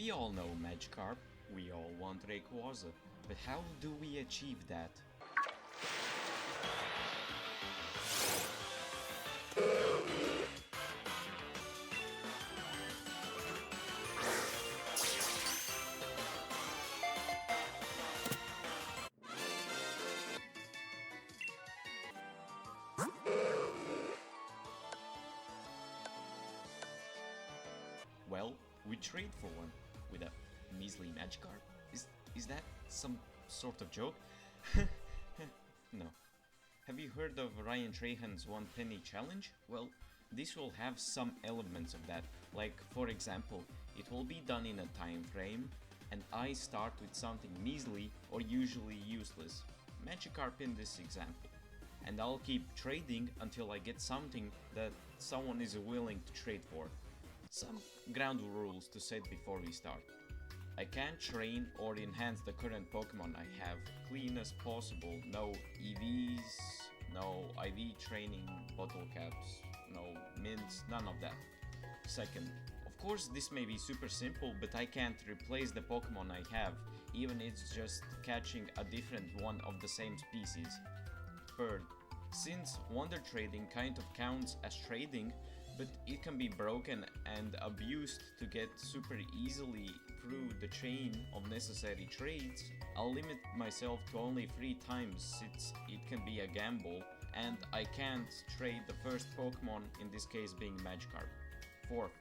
We all know Magikarp, we all want Rayquaza, but how do we achieve that? Well, we trade for one with a measly Magikarp. Is that some sort of joke? No. Have you heard of Ryan Trahan's 1 penny challenge? Well, this will have some elements of that. Like, for example, it will be done in a time frame, and I start with something measly or usually useless, Magikarp in this example. And I'll keep trading until I get something that someone is willing to trade for. Some ground rules to set before we start. I can't train or enhance the current Pokemon I have clean as possible. No EVs, no IV training bottle caps, no mints, none of that. Second, of course this may be super simple, but I can't replace the Pokemon I have, even if it's just catching a different one of the same species. Third, since Wonder Trading kind of counts as trading, but it can be broken and abused to get super easily through the chain of necessary trades, I'll limit myself to only 3 times since it can be a gamble and I can't trade the first Pokemon, in this case being Magikarp. Fourth,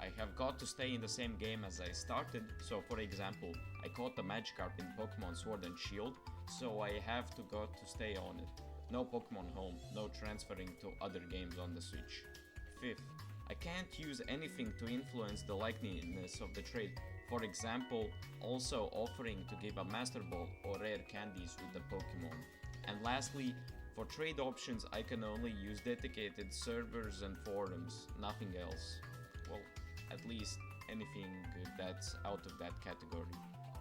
I have got to stay in the same game as I started, so for example, I caught the Magikarp in Pokemon Sword and Shield, so I have to stay on it. No Pokemon Home, no transferring to other games on the Switch. Fifth, I can't use anything to influence the likeliness of the trade, for example, also offering to give a Master Ball or rare candies with the Pokemon. And lastly, for trade options I can only use dedicated servers and forums, nothing else. Well, at least anything that's out of that category.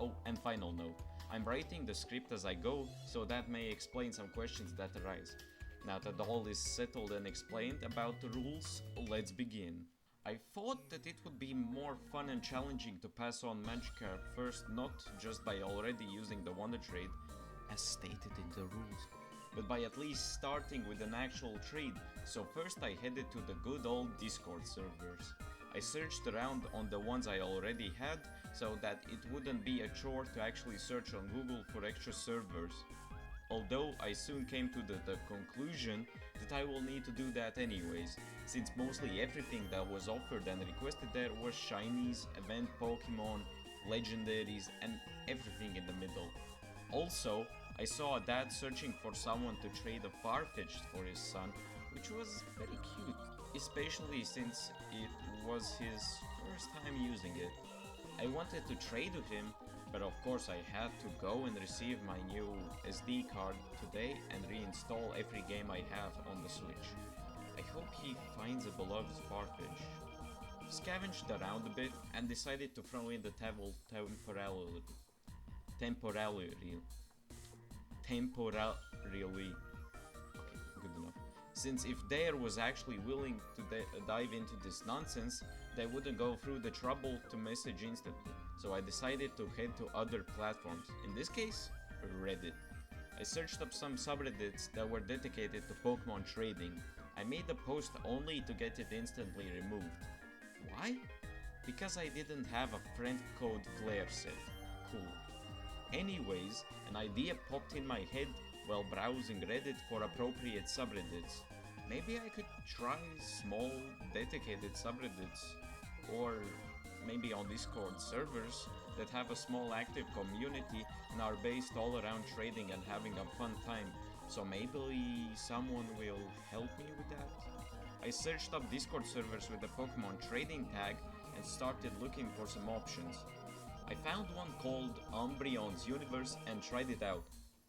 Oh, and final note, I'm writing the script as I go, so that may explain some questions that arise. Now that all is settled and explained about the rules, let's begin. I thought that it would be more fun and challenging to pass on Magikarp first, not just by already using the Wonder Trade, as stated in the rules, but by at least starting with an actual trade, so first I headed to the good old Discord servers. I searched around on the ones I already had, so that it wouldn't be a chore to actually search on Google for extra servers. Although I soon came to the conclusion that I will need to do that anyways, since mostly everything that was offered and requested there was shinies, event Pokemon, legendaries, and everything in the middle. Also, I saw a dad searching for someone to trade a Farfetch'd for his son, which was very cute, especially since it was his first time using it. I wanted to trade with him, but of course I had to go and receive my new SD card today and reinstall every game I have on the Switch. I hope he finds a beloved Farfetch. Scavenged around a bit and decided to throw in the temporarily. Okay, good enough. Since if Dare was actually willing to dive into this nonsense, they wouldn't go through the trouble to message instantly. So I decided to head to other platforms, in this case, Reddit. I searched up some subreddits that were dedicated to Pokemon trading. I made a post only to get it instantly removed. Why? Because I didn't have a friend code Flare set. Cool. Anyways, an idea popped in my head while browsing Reddit for appropriate subreddits. Maybe I could try small, dedicated subreddits, or maybe on Discord servers that have a small active community and are based all around trading and having a fun time, so maybe someone will help me with that? I searched up Discord servers with the Pokemon trading tag and started looking for some options. I found one called Umbreon's Universe and tried it out.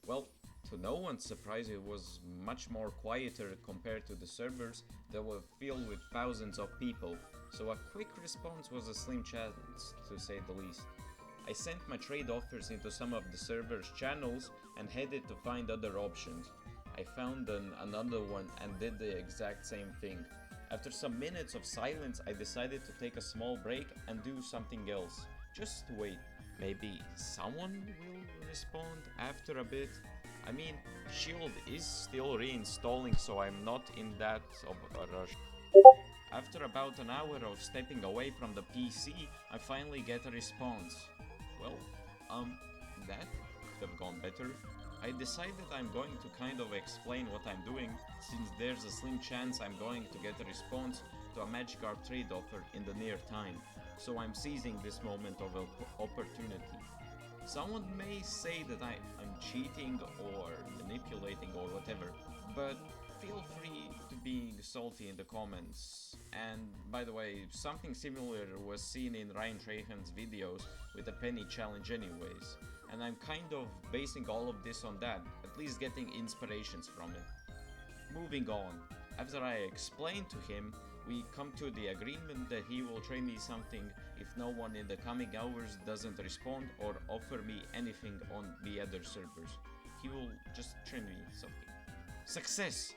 Well, to no one's surprise, it was much more quieter compared to the servers that were filled with thousands of people, so a quick response was a slim chance, to say the least. I sent my trade offers into some of the servers' channels and headed to find other options. I found another one and did the exact same thing. After some minutes of silence, I decided to take a small break and do something else. Just wait, maybe someone will respond after a bit. I mean, Shield is still reinstalling, so I'm not in that of a rush. After about an hour of stepping away from the PC, I finally get a response. Well, that could have gone better. I decided I'm going to kind of explain what I'm doing, since there's a slim chance I'm going to get a response to a Magikarp trade offer in the near time, so I'm seizing this moment of opportunity. Someone may say that I'm cheating or manipulating or whatever, but feel free to being salty in the comments. And by the way, something similar was seen in Ryan Trahan's videos with the penny challenge anyways, and I'm kind of basing all of this on that, at least getting inspirations from it. Moving on, after I explained to him, we come to the agreement that he will trade me something if no one in the coming hours doesn't respond or offer me anything on the other servers. He will just trade me something. Success!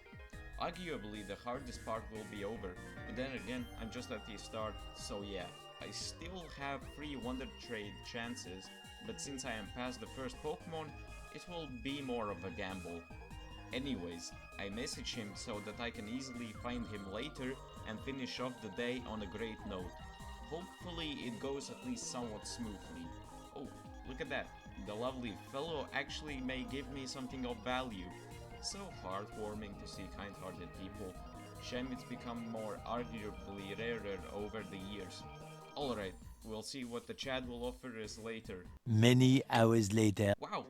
Arguably the hardest part will be over, but then again, I'm just at the start, so yeah. I still have 3 Wonder Trade chances, but since I am past the first Pokemon, it will be more of a gamble. Anyways, I message him so that I can easily find him later and finish off the day on a great note. Hopefully it goes at least somewhat smoothly. Oh, look at that. The lovely fellow actually may give me something of value. So heartwarming to see kind-hearted people. Shame it's become more arguably rarer over the years. Alright, we'll see what the chat will offer us later. Many hours later. Wow,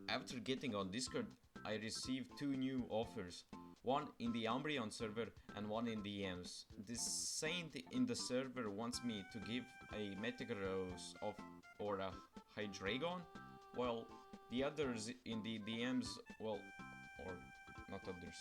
after getting on Discord, I received 2 new offers. One in the Umbreon server and one in the DMs. This saint in the server wants me to give a Metagross or a Hydreigon, while the others in the DMs, well, or not others,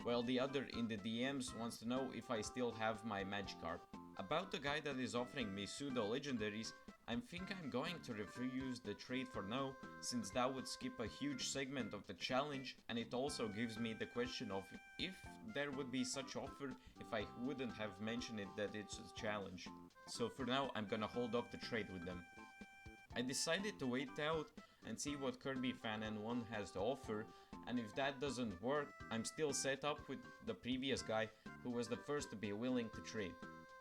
well, the other in the DMs wants to know if I still have my Magikarp. About the guy that is offering me pseudo-legendaries, I think I'm going to refuse the trade for now, since that would skip a huge segment of the challenge, and it also gives me the question of if there would be such offer if I wouldn't have mentioned it that it's a challenge. So for now, I'm gonna hold off the trade with them. I decided to wait out and see what Kirby Fan N1 has to offer, and if that doesn't work, I'm still set up with the previous guy who was the first to be willing to trade.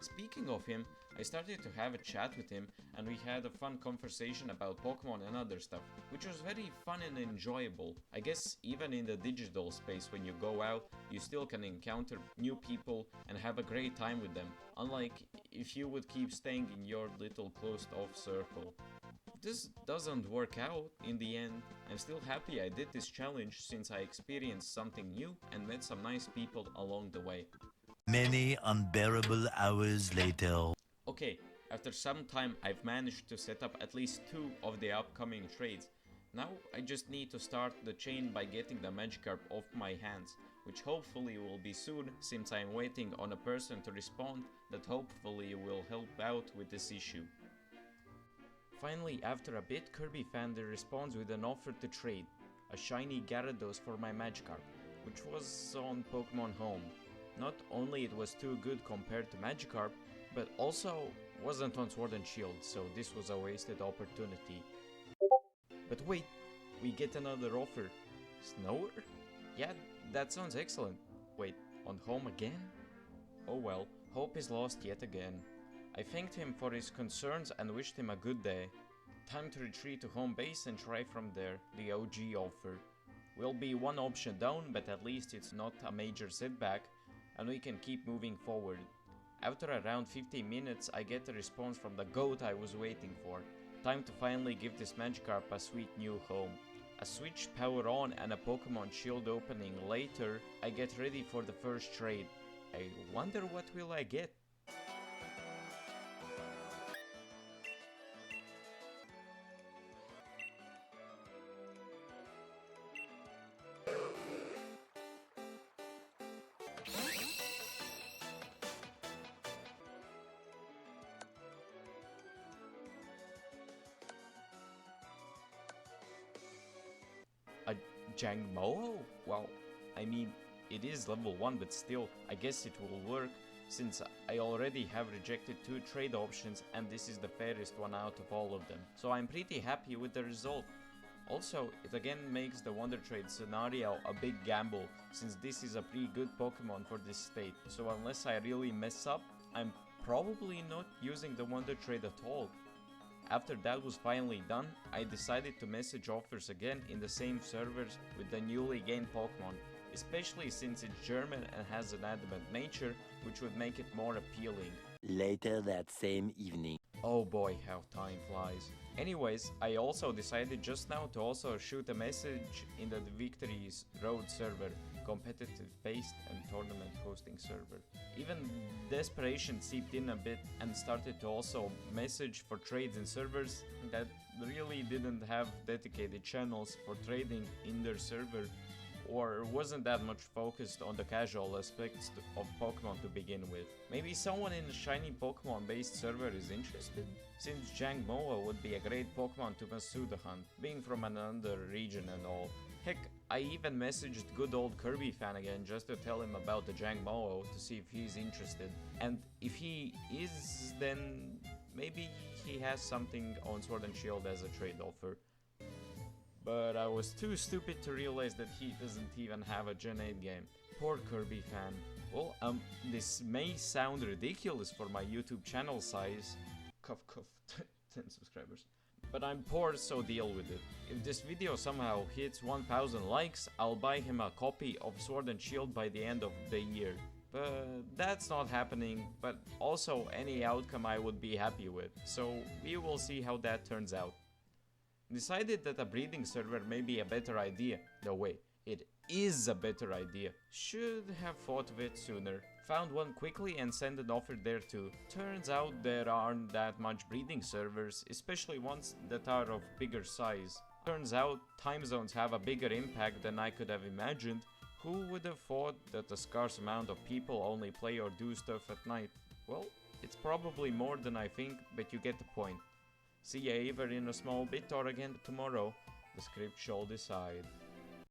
Speaking of him, I started to have a chat with him and we had a fun conversation about Pokemon and other stuff, which was very fun and enjoyable. I guess even in the digital space when you go out, you still can encounter new people and have a great time with them, unlike if you would keep staying in your little closed off circle. This doesn't work out in the end. I'm still happy I did this challenge since I experienced something new and met some nice people along the way. Many unbearable hours later. Okay, after some time I've managed to set up at least 2 of the upcoming trades. Now I just need to start the chain by getting the Magikarp off my hands, which hopefully will be soon since I'm waiting on a person to respond that hopefully will help out with this issue. Finally, after a bit, Kirby Fander responds with an offer to trade, a shiny Gyarados for my Magikarp, which was on Pokemon Home. Not only it was too good compared to Magikarp, but also wasn't on Sword and Shield, so this was a wasted opportunity. But wait, we get another offer. Snower? Yeah, that sounds excellent. Wait, on Home again? Oh well, hope is lost yet again. I thanked him for his concerns and wished him a good day. Time to retreat to home base and try from there, the OG offer. Will be one option down, but at least it's not a major setback, and we can keep moving forward. After around 15 minutes, I get a response from the GOAT I was waiting for. Time to finally give this Magikarp a sweet new home. A Switch power on and a Pokemon Shield opening later, I get ready for the first trade. I wonder what will I get? A Jangmo? Well, I mean, it is level 1, but still, I guess it will work. since I already have rejected 2 trade options and this is the fairest one out of all of them. So I'm pretty happy with the result. Also, it again makes the Wonder Trade scenario a big gamble, since this is a pretty good Pokemon for this state. So unless I really mess up, I'm probably not using the Wonder Trade at all. After that was finally done, I decided to message offers again in the same servers with the newly gained Pokemon, especially since it's German and has an adamant nature, which would make it more appealing. Later that same evening. Oh boy, how time flies. Anyways, I also decided just now to also shoot a message in the Victory's Road server, competitive based and tournament hosting server. Even desperation seeped in a bit and started to also message for trades in servers that really didn't have dedicated channels for trading in their server, or wasn't that much focused on the casual aspects of Pokemon to begin with. Maybe someone in a shiny Pokemon based server is interested? Since Jangmoa would be a great Pokemon to Masuda hunt, being from another region and all. Heck, I even messaged good old Kirby fan again just to tell him about the Jangmoa to see if he's interested. And if he is, then maybe he has something on Sword and Shield as a trade offer. But I was too stupid to realize that he doesn't even have a Gen 8 game. Poor Kirby fan. Well, this may sound ridiculous for my YouTube channel size. Cough cough, 10 subscribers. But I'm poor, so deal with it. If this video somehow hits 1000 likes, I'll buy him a copy of Sword and Shield by the end of the year. But that's not happening, but also any outcome I would be happy with. So we will see how that turns out. Decided that a breeding server may be a better idea. No way, it is a better idea. Should have thought of it sooner. Found one quickly and sent an offer there too. Turns out there aren't that much breeding servers, especially ones that are of bigger size. Turns out time zones have a bigger impact than I could have imagined. Who would have thought that a scarce amount of people only play or do stuff at night? Well, it's probably more than I think, but you get the point. See ya either in a small bit or again tomorrow. The script shall decide.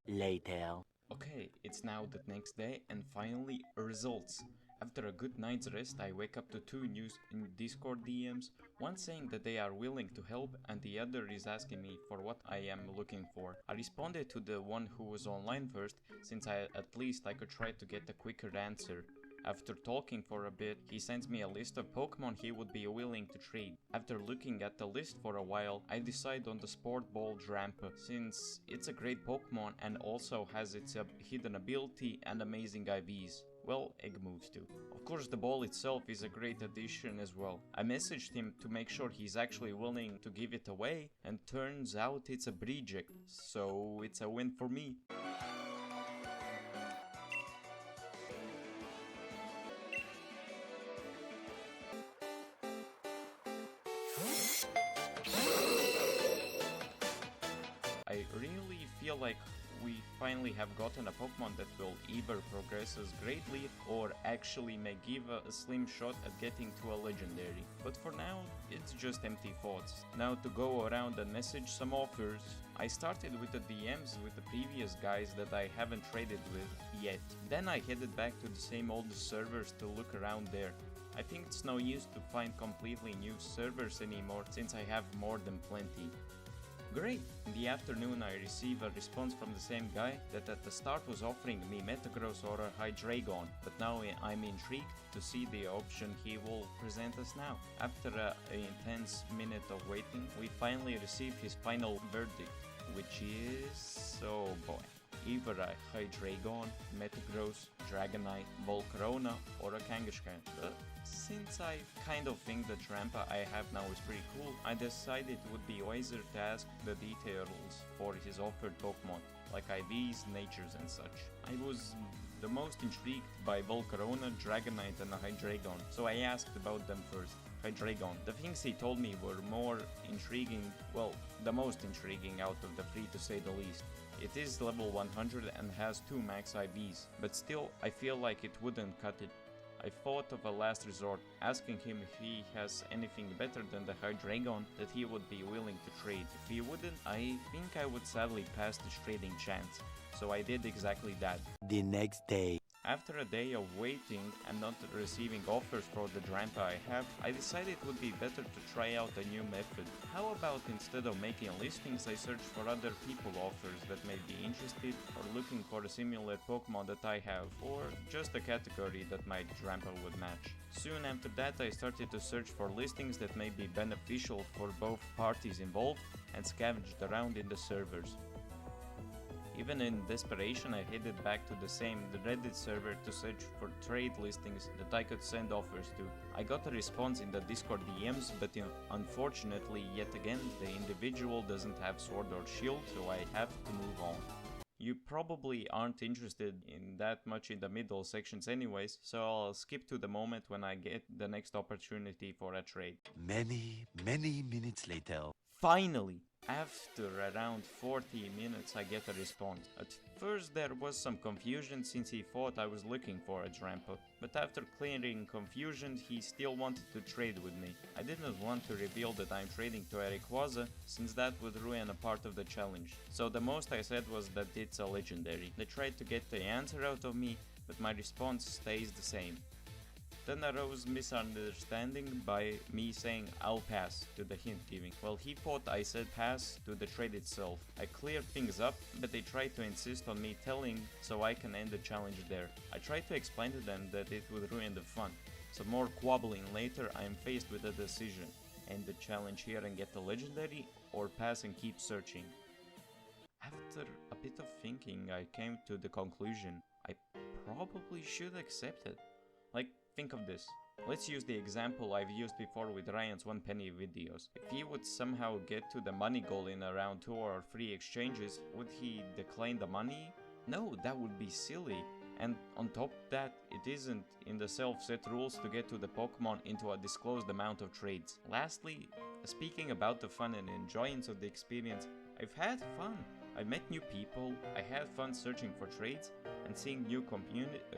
Later. Okay, it's now the next day and finally results. After a good night's rest, I wake up to 2 news in Discord DMs, one saying that they are willing to help and the other is asking me for what I am looking for. I responded to the one who was online first, since at least I could try to get a quicker answer. After talking for a bit, he sends me a list of Pokemon he would be willing to trade. After looking at the list for a while, I decide on the Sport Ball Drampa, since it's a great Pokemon and also has its hidden ability and amazing IVs. Well, egg moves too. Of course, the ball itself is a great addition as well. I messaged him to make sure he's actually willing to give it away, and turns out it's a Briject, so it's a win for me. I really feel like we finally have gotten a Pokemon that will either progress us greatly or actually may give a slim shot at getting to a legendary. But for now, it's just empty thoughts. Now to go around and message some offers. I started with the DMs with the previous guys that I haven't traded with yet. Then I headed back to the same old servers to look around there. I think it's no use to find completely new servers anymore since I have more than plenty. Great! In the afternoon I received a response from the same guy that at the start was offering me Metagross or a Hydreigon, but now I'm intrigued to see the option he will present us now. After an intense minute of waiting, we finally received his final verdict, which is... oh boy. Either a Hydreigon, Metagross, Dragonite, Volcarona or a Kangaskhan. Since I kind of think the Drampa I have now is pretty cool, I decided it would be wiser to ask the details for his offered Pokemon, like IVs, natures and such. I was the most intrigued by Volcarona, Dragonite and a Hydreigon, so I asked about them first. Hydreigon. The things he told me were more intriguing, well, the most intriguing out of the 3 to say the least. It is level 100 and has 2 max IVs, but still I feel like it wouldn't cut it. I thought of a last resort, asking him if he has anything better than the Hydreigon that he would be willing to trade. If he wouldn't, I think I would sadly pass this trading chance. So I did exactly that. The next day. After a day of waiting and not receiving offers for the Drampa I have, I decided it would be better to try out a new method. How about instead of making listings, I search for other people offers that may be interested or looking for a similar Pokemon that I have, or just a category that my Drampa would match. Soon after that I started to search for listings that may be beneficial for both parties involved and scavenged around in the servers. Even in desperation, I headed back to the same Reddit server to search for trade listings that I could send offers to. I got a response in the Discord DMs, but unfortunately, yet again, the individual doesn't have Sword or Shield, so I have to move on. You probably aren't interested in that much in the middle sections anyways, so I'll skip to the moment when I get the next opportunity for a trade. Many minutes later. Finally! After around 40 minutes I get a response. At first there was some confusion since he thought I was looking for a Drampa, but after clearing confusion he still wanted to trade with me. I didn't want to reveal that I'm trading to a Rayquaza, since that would ruin a part of the challenge. So the most I said was that it's a legendary. They tried to get the answer out of me, but my response stays the same. Then arose misunderstanding by me saying I'll pass to the hint giving. Well, he thought I said pass to the trade itself. I cleared things up, but they tried to insist on me telling so I can end the challenge there. I tried to explain to them that it would ruin the fun. Some more quabbling later, I am faced with a decision. End the challenge here and get the legendary, or pass and keep searching. After a bit of thinking, I came to the conclusion I probably should accept it. Like, think of this. Let's use the example I've used before with Ryan's 1 penny videos. If he would somehow get to the money goal in around 2 or 3 exchanges, would he decline the money? No, that would be silly. And on top of that, it isn't in the self-set rules to get to the Pokemon into a disclosed amount of trades. Lastly, speaking about the fun and enjoyance of the experience, I've had fun. I met new people, I had fun searching for trades, and seeing new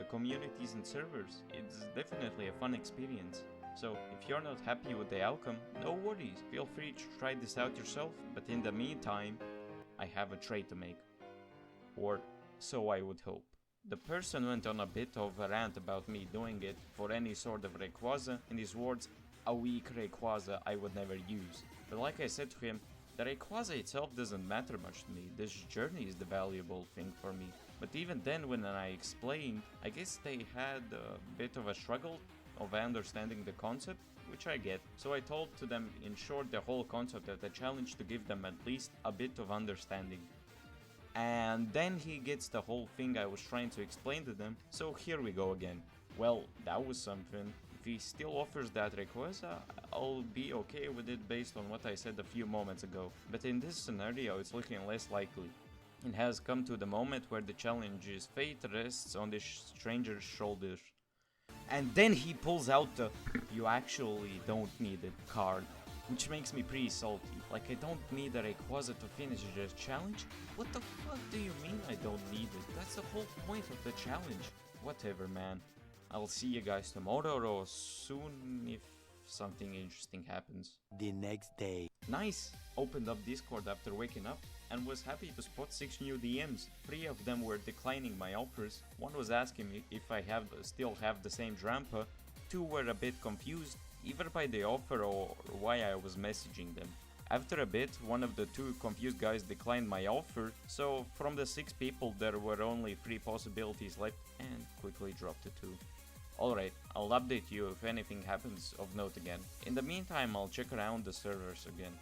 communities and servers. It's definitely a fun experience. So if you're not happy with the outcome, no worries, feel free to try this out yourself, but in the meantime, I have a trade to make. Or so I would hope. The person went on a bit of a rant about me doing it for any sort of Rayquaza, in his words, a weak Rayquaza I would never use. But like I said to him, the Rayquaza itself doesn't matter much to me, this journey is the valuable thing for me. But even then, when I explained, I guess they had a bit of a struggle of understanding the concept, which I get. So I told to them in short the whole concept of the challenge to give them at least a bit of understanding. And then he gets the whole thing I was trying to explain to them, so here we go again. Well, that was something. If he still offers that Rayquaza, I'll be okay with it based on what I said a few moments ago. But in this scenario, it's looking less likely. It has come to the moment where the challenge's fate rests on this stranger's shoulders. And then he pulls out the "you actually don't need it" card, which makes me pretty salty. Like, I don't need a Rayquaza to finish the challenge? What the fuck do you mean I don't need it? That's the whole point of the challenge. Whatever, man. I'll see you guys tomorrow or soon if something interesting happens. The next day. Nice! Opened up Discord after waking up and was happy to spot 6 new DMs. 3 of them were declining my offers. One was asking me if I still have the same Drampa. 2 were a bit confused, either by the offer or why I was messaging them. After a bit, one of the 2 confused guys declined my offer, so from the 6 people there were only 3 possibilities left and quickly dropped to 2. Alright, I'll update you if anything happens of note again. In the meantime, I'll check around the servers again.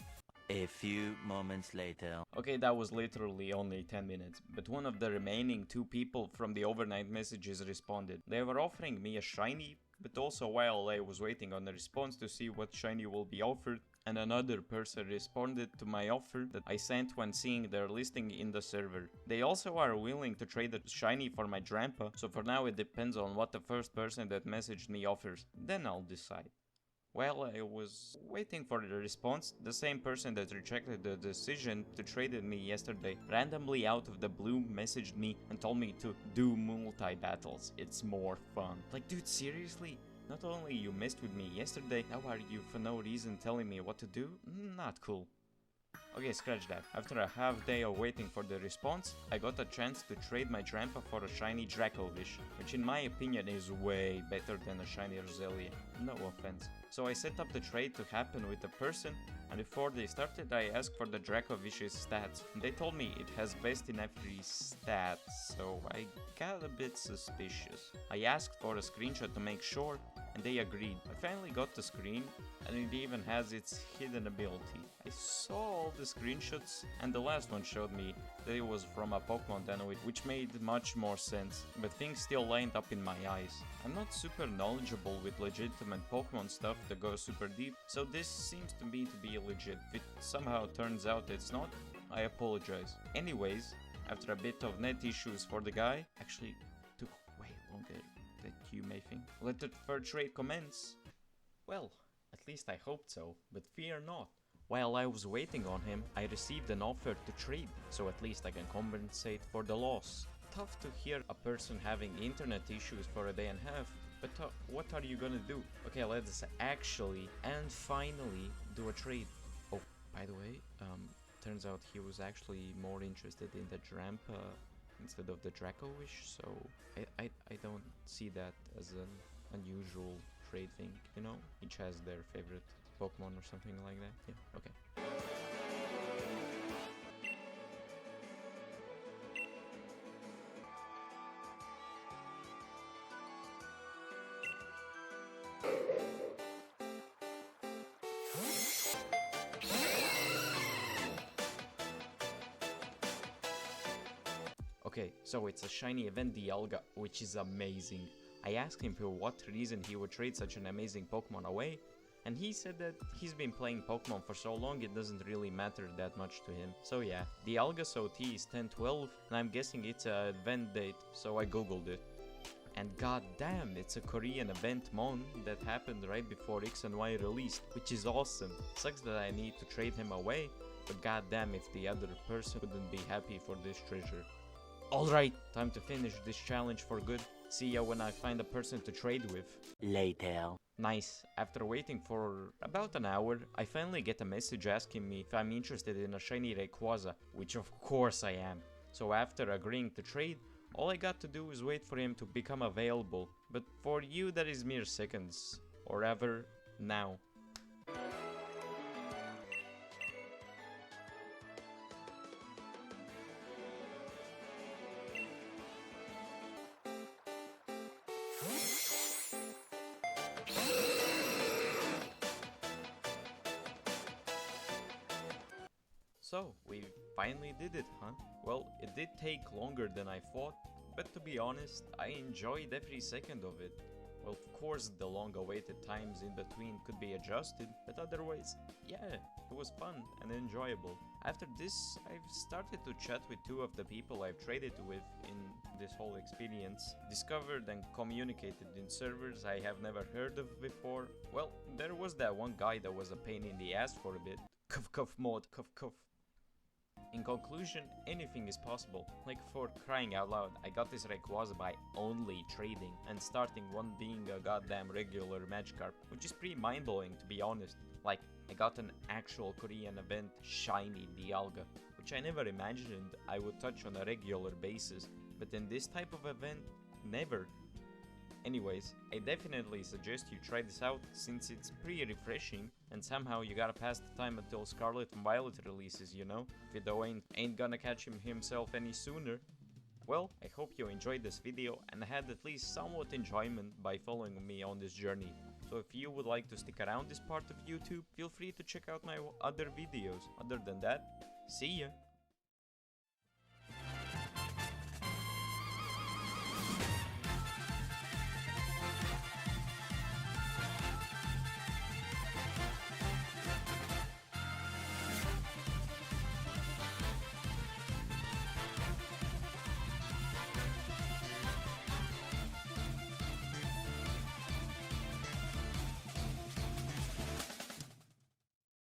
A few moments later. Okay, that was literally only 10 minutes, but one of the remaining 2 people from the overnight messages responded. They were offering me a shiny, but also while I was waiting on the response to see what shiny will be offered, and another person responded to my offer that I sent when seeing their listing in the server. They also are willing to trade a shiny for my Drampa, so for now it depends on what the first person that messaged me offers, then I'll decide. While I was waiting for the response, the same person that rejected the decision to trade with me yesterday randomly out of the blue messaged me and told me to do multi-battles. It's more fun. Like, dude, seriously? Not only you messed with me yesterday, now are you for no reason telling me what to do? Not cool. Okay, scratch that. After a half day of waiting for the response, I got a chance to trade my Trampa for a shiny Dracovish, which in my opinion is way better than a shiny Roselia. No offense. So I set up the trade to happen with the person, and before they started I asked for the Dracovish's stats. And they told me it has best in every stat, so I got a bit suspicious. I asked for a screenshot to make sure, and they agreed. I finally got the screen, and it even has its hidden ability. I saw all the screenshots, and the last one showed me that it was from a Pokemon demo, which made much more sense, but things still lined up in my eyes. I'm not super knowledgeable with legitimate Pokemon stuff that goes super deep, so this seems to me to be legit. If it somehow turns out it's not, I apologize. Anyways, after a bit of net issues for the guy, actually took way longer than you may think, let the third trade commence. Well, at least I hoped so, but fear not. While I was waiting on him, I received an offer to trade, so at least I can compensate for the loss. Tough to hear a person having internet issues for a day and a half, but what are you gonna do? Okay, let's actually and finally do a trade. Oh, by the way, turns out he was actually more interested in the Drampa instead of the Dracovish, so I don't see that as an unusual trade thing, you know? Each has their favorite Pokemon or something like that. Yeah, okay. Okay, so it's a shiny event Dialga, which is amazing. I asked him for what reason he would trade such an amazing Pokemon away, and he said that he's been playing Pokemon for so long it doesn't really matter that much to him. So yeah, Dialga's OT is 1012, and I'm guessing it's a event date, so I googled it. And goddamn, it's a Korean event mon that happened right before X and Y released, which is awesome. Sucks that I need to trade him away, but goddamn if the other person wouldn't be happy for this treasure. Alright, time to finish this challenge for good. See ya when I find a person to trade with. Later. Nice. After waiting for about an hour, I finally get a message asking me if I'm interested in a shiny Rayquaza, which of course I am. So after agreeing to trade, all I got to do is wait for him to become available. But for you that is mere seconds, or ever, now. So, we finally did it, huh? Well, it did take longer than I thought, but to be honest, I enjoyed every second of it. Well, of course, the long-awaited times in between could be adjusted, but otherwise, yeah, it was fun and enjoyable. After this, I've started to chat with two of the people I've traded with in this whole experience, discovered and communicated in servers I have never heard of before. Well, there was that one guy that was a pain in the ass for a bit. Cuff cuff mod, cuff cuff. In conclusion, anything is possible. Like, for crying out loud, I got this Rayquaza by only trading, and starting one being a goddamn regular Magikarp, which is pretty mind-blowing to be honest. Like, I got an actual Korean event shiny Dialga, which I never imagined I would touch on a regular basis, but in this type of event, never. Anyways, I definitely suggest you try this out since it's pretty refreshing, and somehow you gotta pass the time until Scarlet and Violet releases, you know? Fido ain't gonna catch him himself any sooner. Well, I hope you enjoyed this video and had at least somewhat enjoyment by following me on this journey. So if you would like to stick around this part of YouTube, feel free to check out my other videos. Other than that, see ya!